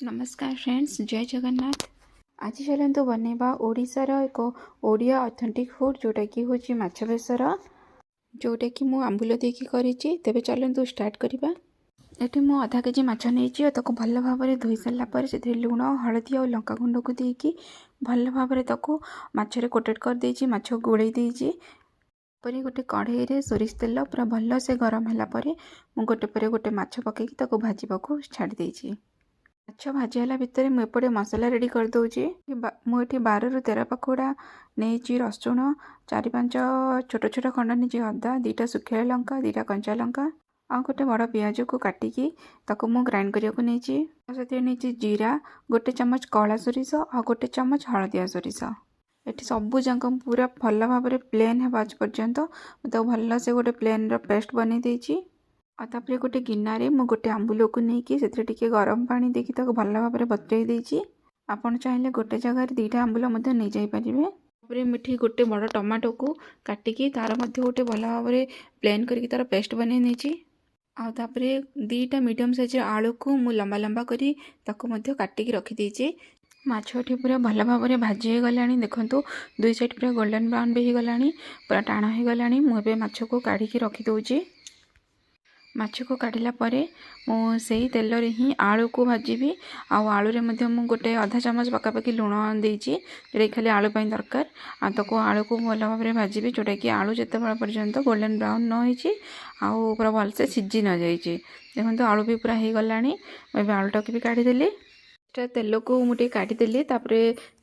नमस्कार फ्रेंड्स, जय जगन्नाथ। आज चलतु बनैबा ओडिशार एक ओडिया ऑथेंटिक फूड जोटा कि होची माछ बेसर, जोटा कि मु आंबुल देकी करिछि। तेबे चलतु स्टार्ट करिबा। एठी मु आधा केजी माछ नेइछि और ताको भल भाबरे धोई सारला पर से लुण हळदी और लंका गुंड को देकी भल भाबरे ताको माछरे कोटेड कर देइछि। माछ गोळेई देइछि परे गोटे कढ़ई रे सोरिष तेल पूरा भल से गरम होला परे मु गोटे परे गोटे माछ पकेकी ताको भाजिबाकू छाड़ी देइछि। माछ भाजीला भितर मुझे मसला रेडी कर दूची। मुझे 12 ରୁ 13 पकोड़ा नहीं रसुण 4-5 छोट छोट खंड नहीं अदा 2टा सुखिया लंका 2टा कंचा लंका आ गोटे बड़ पियाज को काटिकी ताको मु ग्राइंड करने नहीं जीरा 1 चम्मच कला सोरिष आ 1 चम्मच हलदिया सोरिष। ये सबू जाक पूरा भल भाव प्लेन है आज पर्यंत तो भल से गोटे प्लेन पेस्ट बनी देची। और तापर गोटे गिनारे मु गोटे आंबुल को लेकिन से गरम पानी देकी ताको भल भाव बतुई देची। आपन चाहिए गोटे जगह 2टा आंबुल नहीं जापर मिठी गोटे बड़ टमाटो को काटिकी तार गोटे भल भाव प्लेन करके तार पेस्ट बन आउे 2टा मीडियम साइज आलू को मु लंबा लंबा करी ताको काटिकी रखीदे। माछ ये पूरा भल भाव भाजी गला देखु 2 साइड पूरा गोल्डन ब्राउन भी हो गला पूरा टाण हो गला। मुझे माछ को काढ़ी रखीदे। माछ को काढ़ला परे मु सेही तेल रे ही आलू को भाजीबी। आलू रे मध्य मु गोटे आधा चम्मच पकापाकि लुण देइछि जोटा खाली आलू पई दरकार। ताको आलू को भल भाव भाजीबी जोटा कि आलू जिते बड़ा पर्यंत गोल्डन ब्राउन न होइछि आउ पूरा भल से सिझी न जाइछि। देखो आलू भी पूरा हो गला। मुझे आलू टाक भी काढ़ीदेली। तेल को मुझे काढ़ीदेली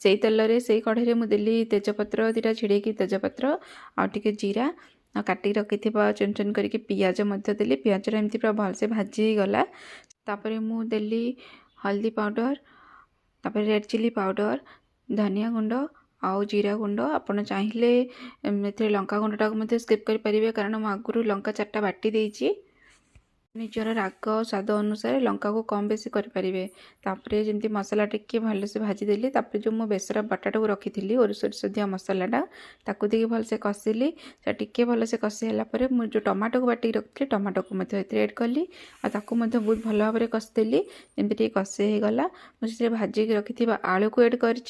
से तेल रे से कढ़ई रे मुदेली तेजपत्र 2टा छिड़ेकी तेजपत्र आ टिके जीरा काटी रखी चुन चुन करके पियाज देली। पियाज एमती पूरा भल से भाजी गला। तापर मु देली हल्दी पाउडर तापर रेड चिली पाउडर धनिया गुंड आउ जीरा गुंड। आपन चाहिए लंका गुंड टाक स्किप करें कारण मु आगुरी लंका 4टा बाटी देइछि। निजर राग स्वाद अनुसार लंका को कम बेसी करें। तापर जमी मसला टिके भल से भाजीदेली। जो मो बेसर बटाटा को रखी थी और सोरिष दिया मसलाटा ताकू देकी भल से कषिली। टिके भल से कषिला मुझे टमाटो को बाटिक रखी टमाटो को एड कली ताकू बहुत भल भाव कषिदेली। जमी कषि हो गला मुझे भाजिक रखी आलू को एड कर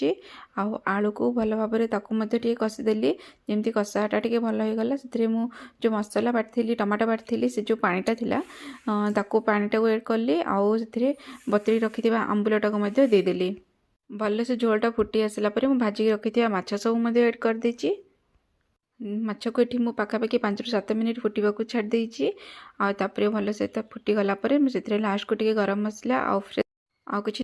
आलू को भल भाव कषिदेली। जमी कषाटा टे भल हो गला से जो मसला बाटी टमाटो बाटी से जो पानीटा थिला ताको पानीटा को एड कली आउ से बतरी रखी आंबुलटा को देदेली। भल से झोलटा फुटी आसला मु भाजिक रखी माछ सब एड कर देछि। माछ को ये पाखापाखि 5 ରୁ 7 मिनिट फुटवा को छाड़ देछि। भल से फुटी गला मुझे लास्ट को गरम मसला आउ कुछ